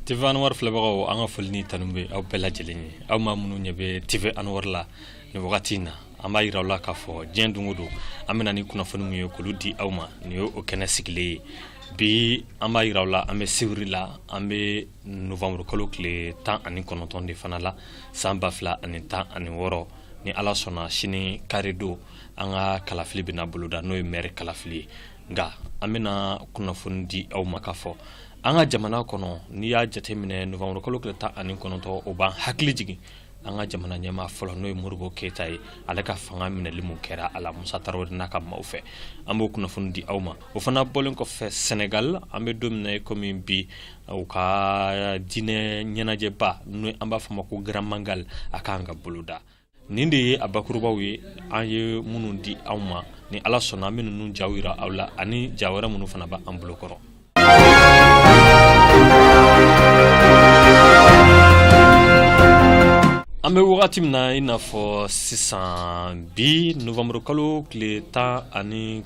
TV Anwar filɛbagaw an ka foli ni tanu bɛ aw bɛɛ lajɛlen ye aw maa minnu ɲɛ bɛ TV Anwar la nin wagati in na an b'a yira aw la k'a fɔ diɲɛ don o don an bɛna ni kunnafoni min ye k'olu di aw ma nin ye o kɛnɛ sigilen ye bi an b'a yira aw la an bɛ sewuri la an bɛ novembre kalo tile 19 de fana la san 2016 ni ala sɔnna sini kare don an ka kalafili bɛna boloda n'o ye maire kalafili ye nka an bɛna kunnafoni di aw ma k'a fɔ an ka jamana kɔnɔ n'i y'a jateminɛ novembre kalo tile 19 o b'an hakili jigin an ka jamana ɲɛmaa fɔlɔ n'o ye Modibo Keyita ye ale ka fanga minɛli mun kɛra a la Musa Tarawele n'a ka maaw fɛ an b'o kunnafoni di aw ma o fana bɔlen kɔfɛ Senegal an bɛ don min na komi bi u ka diinɛ ɲɛnajɛba n'o an b'a fɔ ma ko Grand Magal a kan ka boloda nin de ye a bakurubaw ye an ye minnu di aw ma ni ala sɔnna an bɛ ninnu jaw yira aw la ani ja wɛrɛ minnu fana bɛ an bolo kɔrɔ. An bɛ wagati min na i n'a fɔ sisan bi novembre kalo tile 19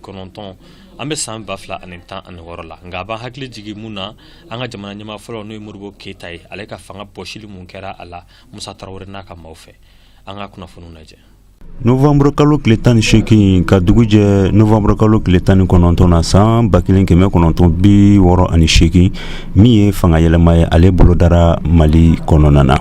an bɛ san 2016 la nka a b'an hakili jigin mun na an ka jamana ɲɛmaa fɔlɔ n'o ye Modibo Keyita ye ale ka fanga bɔsili mun kɛra a la Musa Tarawele n'a ka maaw fɛ an ka kunnafoniw lajɛ. Novembre kalo tile 18 ka dugu jɛ novembre kalo tile 19 na san 1968 min ye fanga yɛlɛma ye ale bolodara Mali kɔnɔna na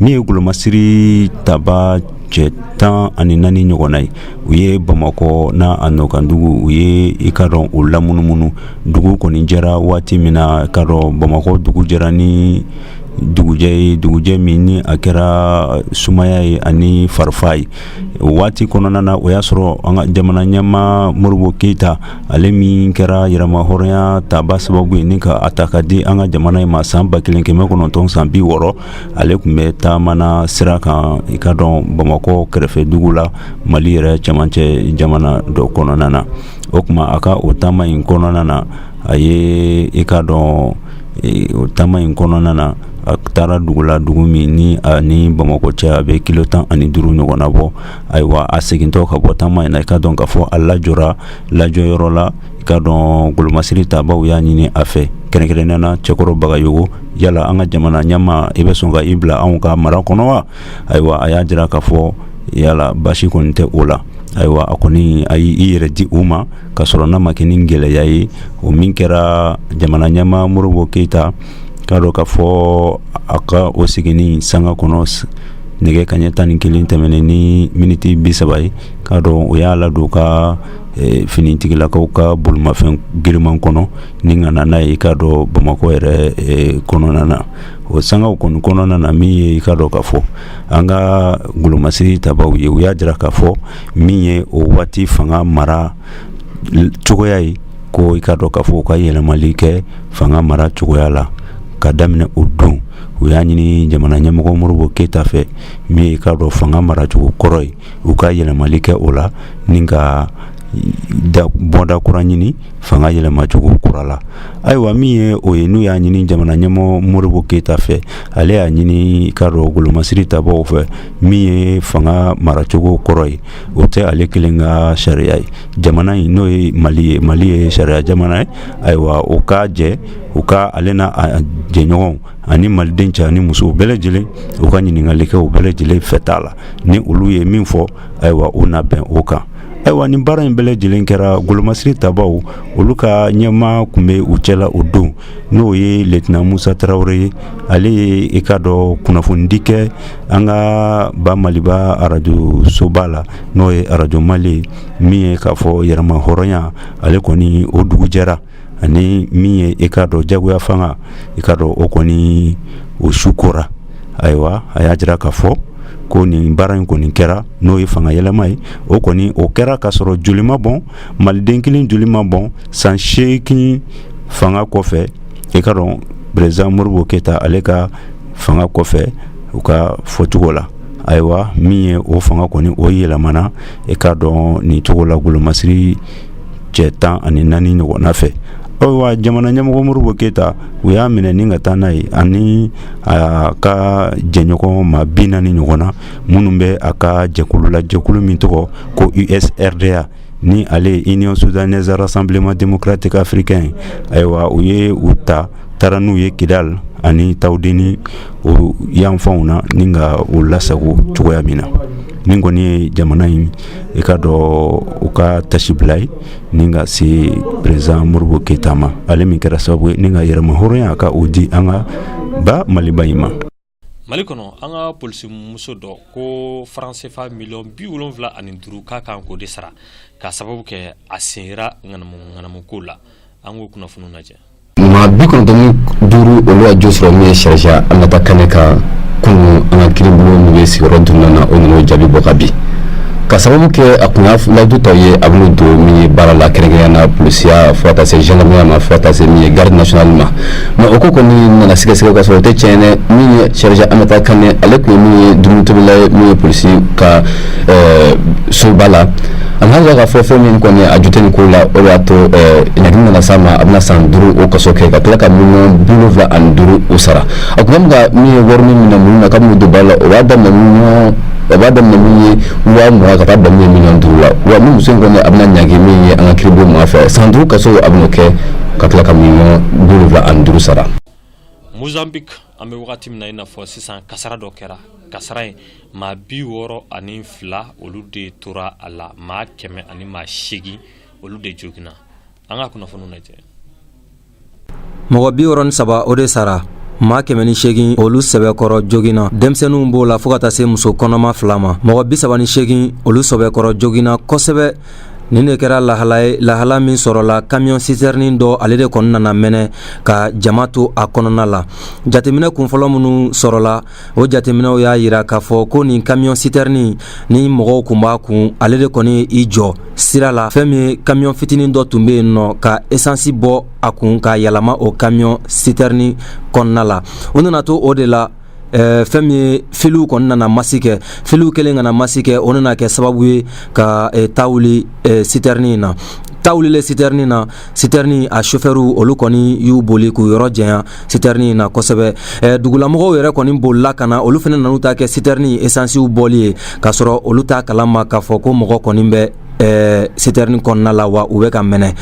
min ye golomasiri taba cɛ 14 ɲɔgɔnna ye u ye Bamakɔ n'a a nɔkandugu u ye i ka dɔn o lamunumunu dugu kɔni jɛra waati min na ka dɔn Bamakɔ dugu jɛra ni dugujɛ min ni a kɛra sumaya ye ani farifa ye waati kɔnɔna na o y'a sɔrɔ an ka jamana ɲɛmaa Modibo Keyita ale min kɛra yɛrɛma hɔrɔnya taba sababu ye ni ka a ta ka di an ka jamana in ma san 1900 san 60 ale tun bɛ taamana sira kan i ka dɔn Bamakɔ kɛrɛfɛ dugu la Mali yɛrɛ cɛmancɛ jamana dɔ kɔnɔna na o tuma a ka o taama in kɔnɔna na a ye i ka dɔn o taama in kɔnɔna na a taara dugu la dugu min ni Bamakɔ cɛ a bɛ kilo 15 ɲɔgɔnna bɔ ayiwa a segintɔ ka bɔ taama in na i ka dɔn k'a fɔ a lajɔra lajɔyɔrɔ la i ka dɔn golomasiri tabaw y'a ɲini a fɛ kɛrɛnkɛrɛnnenya na Cɛkɔrɔ Bagayogo yala an ka jamana ɲɛmaa i bɛ sɔn ka i bila anw ka mara kɔnɔ wa ayiwa a y'a jira k'a fɔ yala basi kɔni tɛ o la ayiwa a kɔni a y'i yɛrɛ di u ma ka sɔrɔ n'a ma kɛ ni gɛlɛya ye o min kɛra jamana ɲɛmaa Modibo Keyita k'a dɔn k'a fɔ a ka o seginni sanga kɔnɔ nɛgɛ kaɲɛ 11 tɛmɛnen ni miniti 30 ye k'a dɔn o y'a ladon ka finitigilakaw ka bolimafɛn giriman kɔnɔ ni ka na n'a ye k'a dɔn Bamakɔ yɛrɛ kɔnɔna na o sangaw kɔni kɔnɔna na min ye k'a dɔn k'a fɔ an ka golomasiri tabaw ye u y'a jira k'a fɔ min ye o waati fanga mara cogoya ye ko i k'a dɔn k'a fɔ u ka yɛlɛmali kɛ fanga mara cogoya la ka daminɛ o don u y'a ɲini jamana ɲɛmɔgɔ Modibo Keyita fɛ min ye k'a dɔn fanga maracogo kɔrɔ ye u ka yɛlɛmali kɛ o la ni ka bɔda kura ɲini fanga yɛlɛmacogo kura la ayiwa min ye o ye n'u y'a ɲini jamana ɲɛmɔgɔ Modibo Keyita fɛ ale y'a ɲini k'a dɔn golomasiri tabaw fɛ min ye fanga maracogo kɔrɔ ye o tɛ ale kelen ka sariya ye jamana in n'o ye Mali ye sariya jamana ye ayiwa o ka jɛ u ka ale n'a a jɛɲɔgɔnw ani maliden cɛ ani musow bɛɛ lajɛlen u ka ɲininkali kɛ u bɛɛ lajɛlen fɛ t'a la ni olu ye min fɔ ayiwa u na bɛn o kan ayiwa nin baara in bɛɛ lajɛlen kɛra golomasiri tabaw olu ka ɲɛmaa tun bɛ u cɛla o don n'o ye Lieutenant Musa Tarawele ye ale ye i ka dɔn kunnafonidi kɛ an ka ba Maliba arajo soba la n'o ye arajo Mali min ye k'a fɔ yɛrɛma hɔrɔnya ale kɔni o dugu jɛra ani min ye i ka dɔn jagoya fanga i ka dɔn o kɔni o su kora ayiwa a y'a jira k'a fɔ ko nin baara in kɔni kɛra n'o ye fanga yɛlɛma ye o kɔni o kɛra k'a sɔrɔ joli ma bɔn maliden kelen joli ma bɔn san 8 fanga kɔfɛ i ka dɔn président Modibo Keyita ale ka fanga kɔfɛ u ka fɔcogo la ayiwa min ye o fanga kɔni o yɛlɛmana i ka dɔn nin cogo la golomasiri cɛ 14 ɲɔgɔnna fɛ ayiwa jamana ɲɛmɔgɔ Modibo Keyita u y'a minɛ ni ka taa n'a ye ani a ka jɛɲɔgɔn ma 40 ɲɔgɔnna minnu bɛ a ka jɛkulu la jɛkulu min tɔgɔ ko USRDA ni ale Union Soudanaise Rassemblement Démocratique Africain aywa u ye u taara n'u ye Kidal ani Tawdeni o yanfanw na ni nga u lasago cogoya min na ni kɔni ye jamana in i ka dɔ u ka tasibila ye ni nga se président Modibo Keita ma ale min kɛra sababu ye ni nga yɛrɛma hɔrɔnya ka o di an ka ba Maliba in ma. Mali kɔnɔ an ka polisi muso dɔ ko franc-CFA $75,000 k'a kan k'o de sara ka sababu kɛ a senra ŋanamu ko la an k'o kunnafoniw lajɛ. Ma 95 olu jo sɔrɔ min ye Charger Aminata Kane kan kunu an ka kiiribulon min bɛ sigiyɔrɔ duurunan na o nana jaabi bɔ ka bin ka sababu kɛ a kun y'a layidu tɔ ye a bɛna don min ye baara la kɛrɛnkɛrɛnya na polisiya fo ka taa se gendarmerie ma fo ka taa se min ye garde nationale ma mais o ko kɔni nana sɛgɛsɛgɛ ka sɔrɔ o tɛ tiɲɛ dɛ min ye Charger Aminata Kane ale kun ye min ye dumuni tobila ye min ye polisi ka soba la a nana k'a fɔ fɛn min kɔni a jute nin ko la o de y'a to ɲagini nana s'a ma a bɛna san 5 o kaso kɛ ka tila ka $75,000 o sara a kun bɛ ka min ye wari min minɛ mun na kabini o don baara la o b'a daminɛ min ye $20,000 ka taa bila min ye $5,000,000 la wa min muso in kɔni a bɛna ɲagi min ye an ka kiiribulon ma fɛ san 5 kaso a bɛna kɛ ka tila ka $75,000 sara. Mozambique an bɛ wagati min na i n'a fɔ sisan kasara dɔ kɛra kasara in maa 62 olu de tora a la maa 180 olu de jogina an ka kunnafoniw lajɛ. mɔgɔ 63 o de sara maa 180 olu sɛbɛkɔrɔ jogina denmisɛnninw b'o la fo ka taa se muso kɔnɔma 2 ma mɔgɔ 38 olu sɛbɛkɔrɔ jogina kosɛbɛ nin de kɛra lahala min sɔrɔla camion citerne dɔ ale de kɔni nana mɛnɛ ka jama to a kɔnɔna la jateminɛ kunfɔlɔ minnu sɔrɔla o jateminɛw y'a yira k'a fɔ ko nin camion citerne ni mɔgɔw kun b'a kun ale de kɔni i jɔ sira la fɛn min camion fitinin dɔ tun bɛ yen nɔ ka essence bɔ a kun ka yɛlɛma o camion citerne kɔnɔna la o nana to o de la fɛn min filiw kɔni nana masi kɛ filiw kelen kana masi kɛ o nana kɛ sababu ye ka tawuli citerne in na tawulile citerne na citerne a chauffeurw olu kɔni y'u boli k'u yɔrɔ jɛnya citerne na kosɛbɛ dugulamɔgɔw yɛrɛ kɔni bolila kana olu fana nanu ta kɛ citerne essencew bɔli ye ka sɔrɔ olu ta kalama k'a fɔ ko mɔgɔ kɔni bɛ citerne kɔnɔna la wa u bɛ ka mɛnɛ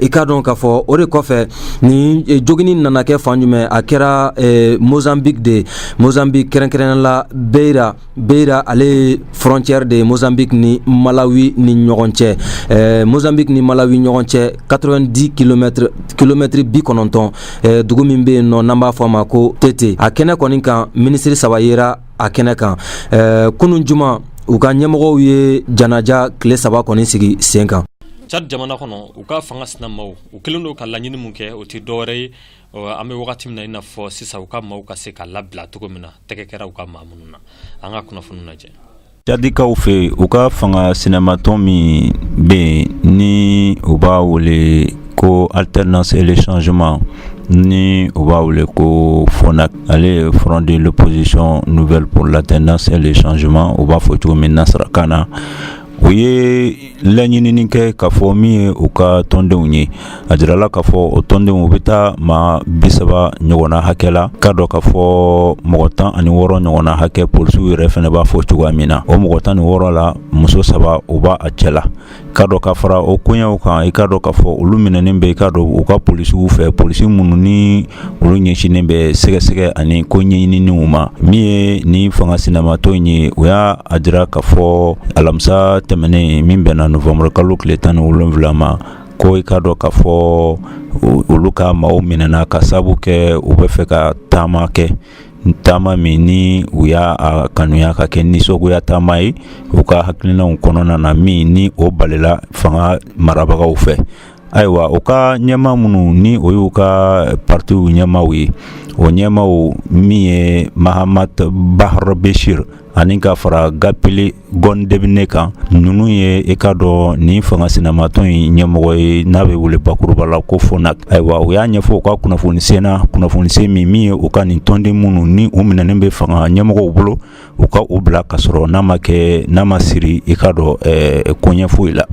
i ka dɔn k'a fɔ o de kɔfɛ ni jogini nana kɛ fan jumɛn a kɛra Mozambique de Mozambique kɛrɛnkɛrɛnnen la Beira ale frontière de Mozambique ni Malawi ni ɲɔgɔn cɛ Mozambique ni Malawi ɲɔgɔn cɛ 90 kilomètres 90 dugu min bɛ yen nɔ n'an b'a fɔ a ma ko Tete a kɛnɛ kɔni kan ministre 3 yera a kɛnɛ kan kunun juma u ka ɲɛmɔgɔw ye janaja tile 3 kɔni sigi sen kan. Chad jamana kɔnɔ u ka fanga sinamaw u kelen do ka laɲini mun kɛ o tɛ dɔwɛrɛ ye an bɛ wagati min na i n'a fɔ sisan u ka maaw ka se ka labila cogo min na tɛgɛ kɛra u ka maa minnu na an ka kunnafoniw lajɛ. Chadikaw fɛ u ka fanga sinamatɔn min bɛ ni u b'a wele ko alternance et le changement ni u b'a wele ko FONAC ale Front de l'opposition nouvelle pour l'alternance et le changement u b'a fɔ cogo min nasarakan na u ye laɲinini kɛ k'a fɔ min ye u ka tɔndenw ye a jirala k'a fɔ o tɔndenw u bɛ taa maa 30 ɲɔgɔnna hakɛ la k'a dɔn k'a fɔ mɔgɔ 16 ɲɔgɔnna hakɛ polisiw yɛrɛ fɛnɛ b'a fɔ cogoya min na o mɔgɔ 16 la muso 3 u b'a a cɛ la k'a dɔn ka fara o koɲɛw kan i k'a dɔn k'a fɔ olu minɛnen bɛ i k'a dɔn u ka polisiw fɛ polisi minnu ni olu ɲɛsinnen bɛ sɛgɛsɛgɛ ani ko ɲɛɲininiw ma min ye ni fanga sinamatɔ ye u y'a a jira k'a fɔ alamisa tɛmɛnen min bɛnna novembre kalo tile 17 ma ko i k'a dɔn k'a fɔ olu ka maaw minɛna ka sabu kɛ u bɛ fɛ ka taama kɛ taama min ni u y'a kanuya ka kɛ nisɔgoya taama ye u ka hakilinaw kɔnɔna na min ni o balila fanga marabagaw fɛ ayiwa u ka ɲɛma minnu ni o y'u ka partiw ɲɛmaw ye o ɲɛmaw min ye Mahamat Bahar Beshir ani ka fara Gapili Gondebine kan ninnu ye i ka dɔn ni fanga sinamatɔn in ɲɛmɔgɔ ye n'a bɛ wele bakuruba la ko FONAC ayiwa u y'a ɲɛfɔ u ka kunnafoni sen min ye u ka nin tɔnden minnu ni u minɛnen bɛ fanga ɲɛmɔgɔw bolo u ka u bila ka sɔrɔ n'a ma siri i ka dɔn koɲɛ foyi la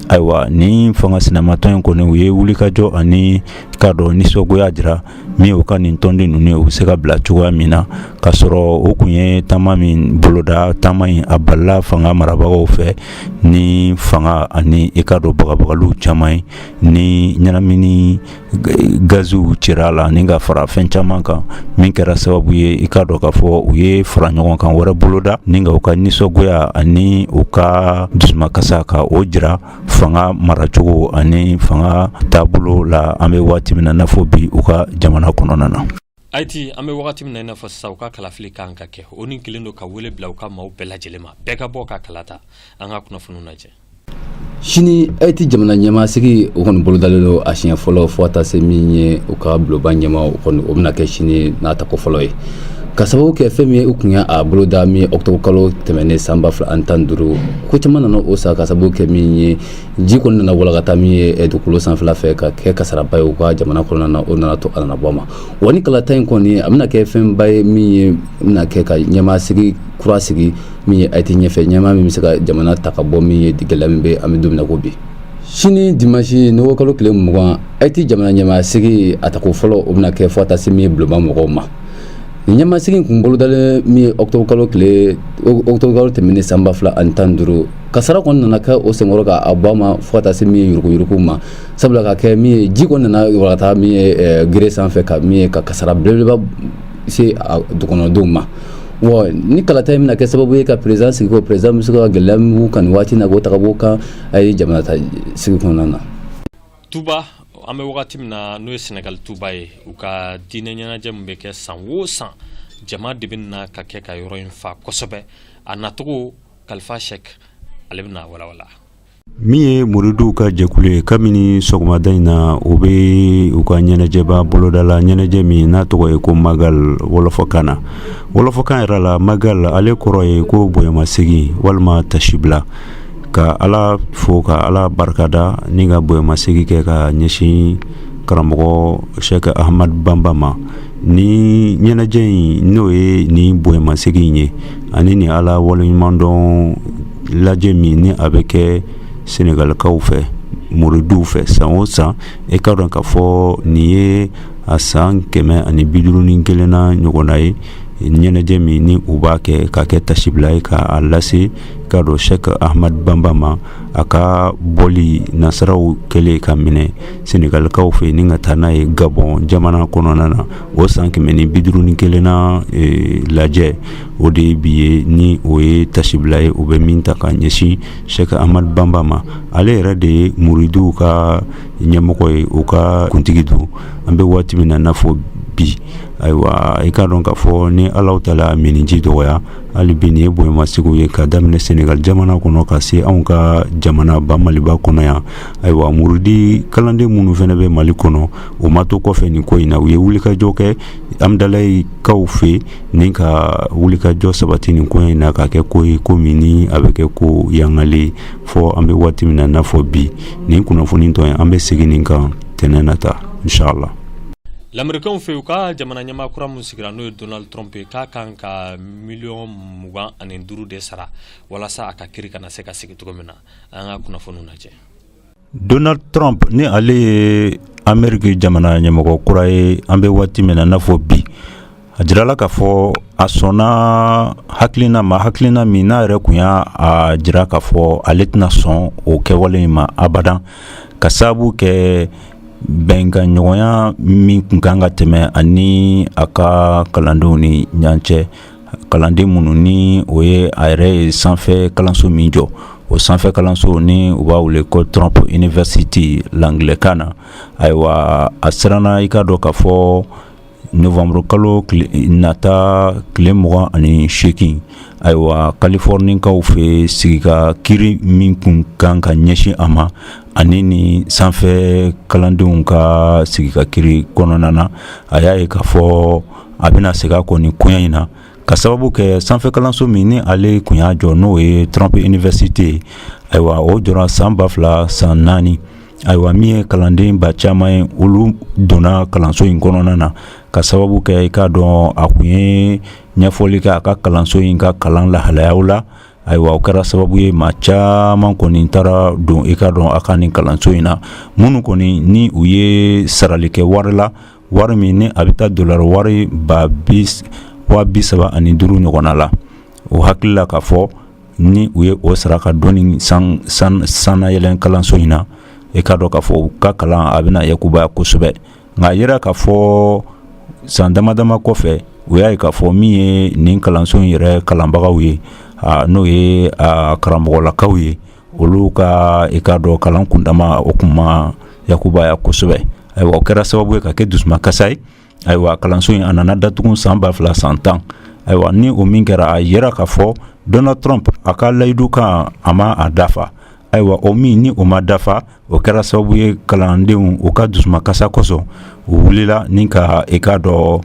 ayiwa ni fanga sinamatɔn in kɔni u ye wulikajɔ ani ka dɔn nisɔngoya jira min o ka nin tɔnden ninnu ye u bɛ se ka bila cogoya min na k'a sɔrɔ o kun ye taama min boloda taama in a balila fanga marabagaw fɛ ni fanga ani i ka dɔn bagabagaliw caman ye ni ɲɛnamini gaziw cira a la ni ka fara fɛn caman kan min kɛra sababu ye i ka dɔn k'a fɔ u ye fara ɲɔgɔn kan wɛrɛ boloda ni ka u ka nisɔngoya ani u ka dusumakasa ka o jira fanga maracogo ani fanga taabolo la an bɛ waati min na n'a fɔ bi u ka jamana kɔnɔna na. Aiti an bɛ wagati min na i n'a fɔ sisan u ka kalafili kan ka kɛ o ni kelen don ka wele bila u ka maaw bɛɛ lajɛlen ma bɛɛ ka bɔ ka kala ta an ka kunnafoniw lajɛ. Sini Haïti jamana ɲɛmaasigi o kɔni bolodalen don a siɲɛ fɔlɔ fo ka taa se min ye u ka buloba ɲɛma o kɔni o bɛna kɛ sini n'a ta ko fɔlɔ ye ka sababu kɛ fɛn min ye u kun y'a boloda min ye octobre kalo tɛmɛnen san 2015 ko caman nana o sa ka sababu kɛ min ye ji kɔni nana walagata min ye dugukolo sanfɛla fɛ ka kɛ kasaraba ye u ka jamana kɔnɔna na o nana to a nana bɔ a ma wa ni kalata in kɔni a bɛna kɛ fɛnba ye min ye bɛna kɛ ka ɲɛmaasigi kura sigi min ye Haïti ɲɛfɛ ɲɛmaa min bɛ se ka jamana ta ka bɔ min ye gɛlɛya min bɛ an bɛ don min na ko bi sini dimanche nɔgɔ kalo tile 20 Haïti jamana ɲɛmaasigi a tako fɔlɔ o bɛna kɛ fo ka taa se min ye buloba mɔgɔw ma ni ɲɛmaasigi kun bolodalen min ye octobre kalo tɛmɛnen san 2015 kasara kɔni nana kɛ o senkɔrɔ ka a bɔ a ma fo ka taa se min ye yuruguyurugu ma sabula ka kɛ min ye ji kɔni nana walagata min ye gere sanfɛ ka min ye ka kasara belebeleba se a dukɔnɔdenw ma wa ni kalata in bɛna kɛ sababu ye ka président sigi ko président bɛ se ka gɛlɛya min kan nin waati na k'o ta ka bɔ kan a ye jamana ta sigi kɔnɔna na. Tuba an bɛ wagati min na n'o ye Senegal tuba ye u ka diinɛ ɲɛnajɛ min bɛ kɛ san o san jama de bɛ na ka kɛ ka yɔrɔ in fa kosɛbɛ a nacogo Kalifa Sɛki ale bɛna walawala. Min ye muridiw ka jɛkulu ye kabini sɔgɔmada in na u bɛ u ka ɲɛnajɛba bolodala ɲɛnajɛ min n'a tɔgɔ ye ko Magal wɔlɔfɔkan na wɔlɔfɔkan yɛrɛ la Magal ale kɔrɔ ye ko bonyamasegin walima tasibila ka Ala fo ka Ala barikada ni ka bonyamasegin kɛ ka ɲɛsin karamɔgɔ Sɛki Ahmadu Bamba ma ni ɲɛnajɛ in n'o ye ni bonyamasegin ye ani ni Ala waleɲumandɔn lajɛ min ni a bɛ kɛ Senegalikaw fɛ muridiw fɛ san o san e ka dɔn k'a fɔ nin ye a san 151 na ɲɔgɔnna ye ɲɛnajɛ min ni u b'a kɛ ka kɛ tasibila ye k'a lase ka dɔn Sɛki Ahmadu Bamba ma a ka bɔli nasaraw kɛlen ka minɛ Senegalikaw fɛ ni ka taa n'a ye Gabon jamana kɔnɔna na o san 151 na lajɛ o de bi ye ni o ye tasibila ye u bɛ min ta ka ɲɛsin Sɛki Ahmadu Bamba ma ale yɛrɛ de ye muridiw ka ɲɛmɔgɔ ye u ka kuntigi don an bɛ waati min na n'a fɔ bi ayiwa i ka dɔn k'a fɔ ni Alahu Taala miniji dɔgɔya hali bi nin ye bonyamasego ye ka daminɛ Senegal jamana kɔnɔ ka se anw ka jamana ba Maliba kɔnɔ yan ayiwa muridi kalanden minnu fɛnɛ bɛ Mali kɔnɔ o ma to kɔfɛ nin ko in na u ye wulikajɔ kɛ Amdalaikaw fɛ ni ka wulikajɔ sabati nin ko in na ka kɛ ko ye ko min ni a bɛ kɛ ko yangale fɔ an bɛ waati min na n'a fɔ bi nin kunnafoni tɔ ye an bɛ segin nin kan tɛnɛ nata inshallah. L'Américain fɛ u ka jamana ɲɛmaa kura mun sigira n'o ye Donald Trump ye k'a kan ka $25,000 de sara walasa a ka kiiri kana se ka sigi cogo min na an ka kunnafoniw lajɛ. Donald Trump ni ale ye Amérique jamana ɲɛmɔgɔ kura ye an bɛ waati min na n'a fɔ bi a jirala k'a fɔ a sɔnna hakilina min n'a yɛrɛ kun y'a jira k'a fɔ ale tɛna sɔn o kɛwale in ma abadan ka sababu kɛ bɛnkan ɲɔgɔnya min kun kan ka tɛmɛ ani a ka kalandenw ni ɲɔgɔn cɛ kalanden minnu ni o ye a yɛrɛ ye sanfɛ kalanso min jɔ o sanfɛ kalanso ni u b'a wele ko Trump University l'anglais na ayiwa a siranna i ka dɔn k'a fɔ novembre kalo nata tile 28 ayiwa Californikaw fɛ sigi ka kiiri min kun kan ka ɲɛsin a ma ani ni sanfɛ kalandenw ka sigi ka kiiri kɔnɔna na a y'a ye k'a fɔ a bɛna segin a kɔ nin koɲɛ in na ka sababu kɛ sanfɛ kalanso min ni ale kun y'a jɔ n'o ye Trump University ayiwa o jɔra san 2000 san 4 ayiwa min ye kalanden ba caman ye olu donna kalanso in kɔnɔna na ka sababu kɛ i k'a dɔn a kun ye ɲɛfɔli kɛ a ka kalanso in ka kalan lahalayaw la ayiwa o kɛra sababu ye maa caman kɔni taara don i ka dɔn a ka nin kalanso in na minnu kɔni ni u ye sarali kɛ wari la wari min ni a bɛ taa dollar wari ba 35 ɲɔgɔnna la o hakilila k'a fɔ ni u ye o saraka dɔɔni sana yɛlɛn kalanso in na e ka dɔn k'a fɔ u ka kalan a bɛna yakubaya kosɛbɛ nka a yera k'a fɔ san damadama kɔfɛ u y'a ye k'a fɔ min ye nin kalanso in yɛrɛ kalanbagaw ye n'o ye karamɔgɔlakaw ye olu ka e ka dɔn kalan kundama o kun ma yakubaya kosɛbɛ ayiwa o kɛra sababu ye ka kɛ dusumakasa ye ayiwa kalanso in a nana datugu san 2010 ayiwa ni o min kɛra a yera k'a fɔ Donald Trump a ka layidu kan a ma a dafa ayiwa o min ni o ma dafa o kɛra sababu ye kalandenw u ka dusumakasa kosɔn u wulila ni ka e ka dɔn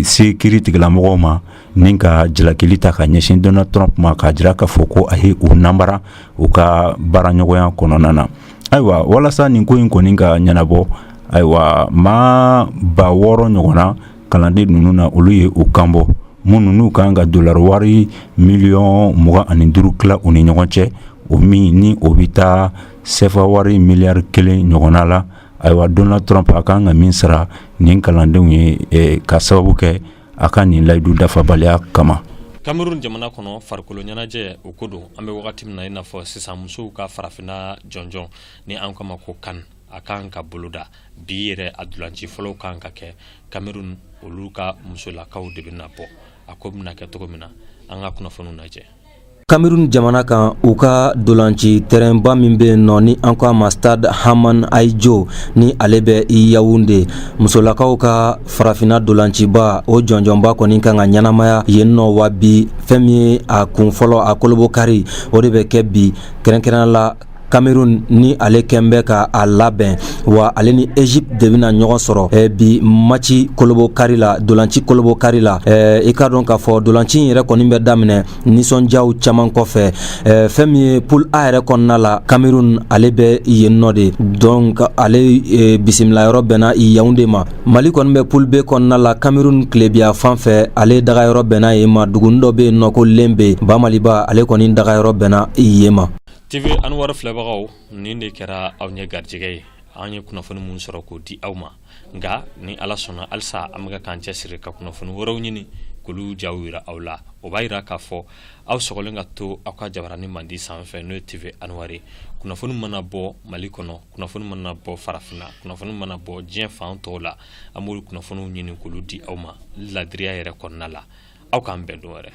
se kiiri tigilamɔgɔw ma ni ka jalakili ta ka ɲɛsin Donald Trump ma k'a jira k'a fɔ ko a ye u nambara u ka baaraɲɔgɔnya kɔnɔna na ayiwa walasa nin ko in kɔni ka ɲɛnabɔ ayiwa maa 600 ɲɔgɔnna kalanden ninnu na olu ye u kanbɔ minnu n'u kan ka dollar wari miliyɔn 25 tila u ni ɲɔgɔn cɛ o min ni o bɛ taa sefa wari miliyari 1 ɲɔgɔnna la ayiwa Donald Trump a kan ka min sara nin kalandenw ye ka sababu kɛ a ka nin layidu dafabaliya kama. Cameroun jamana kɔnɔ farikolo ɲɛnajɛ o ko don an bɛ wagati min na i n'a fɔ sisan musow ka farafinna jɔnjɔn ni an kama ko kan a kan ka boloda bi yɛrɛ a dulanci fɔlɔw kan ka kɛ Cameroun olu ka musolakaw de bɛna bɔ a ko bɛna kɛ cogo min na an ka kunnafoniw lajɛ. Cameroun jamana kan u ka dolanci terrainba min bɛ yen nɔ ni an ko a ma Stade Haman Aïdjo ni ale bɛ Yaoundé musolakaw ka farafinna dolanciba o jɔnjɔnba kɔni kan ka ɲɛnamaya yen nɔ wa bi fɛn min ye a kun fɔlɔ a kolobo kari o de bɛ kɛ bi kɛrɛnkɛrɛnnenya la Cameroun ni ale kɛnbɛ ka a labɛn wa ale ni Egypte de bɛna ɲɔgɔn sɔrɔ bi match kolobo kari la dolanci kolobo kari la i ka dɔn k'a fɔ dolanci in yɛrɛ kɔni bɛ daminɛ nisɔndiyaw caman kɔfɛ fɛn min ye poule A yɛrɛ kɔnɔna la Cameroun ale bɛ yen nɔ de donc ale bisimilayɔrɔ bɛnna Yaoundé ma Mali kɔni bɛ poule B kɔnɔna la Cameroun tilebiya fan fɛ ale dagayɔrɔ bɛnna yen ma duguni dɔ bɛ yen nɔ ko Lembe Bamaliba ale kɔni dagayɔrɔ bɛnna yen ma. TV Anwar filɛbagaw nin de kɛra aw ɲɛ garijɛgɛ ye an ye kunnafoni mun sɔrɔ k'o di aw ma nka ni ala sɔnna halisa an bɛ k'an cɛsiri ka kunnafoni wɛrɛw ɲini k'olu jaw yira aw la o b'a yira k'a fɔ aw sɔgɔlen ka to aw ka jabarani mandi sanfɛ n'o ye TV Anwar ye kunnafoni mana bɔ Mali kɔnɔ kunnafoni mana bɔ farafinna kunnafoni mana bɔ diɲɛ fan tɔw la an b'olu kunnafoniw ɲini k'olu di aw ma ladiriya yɛrɛ kɔnɔna la aw k'an bɛn don wɛrɛ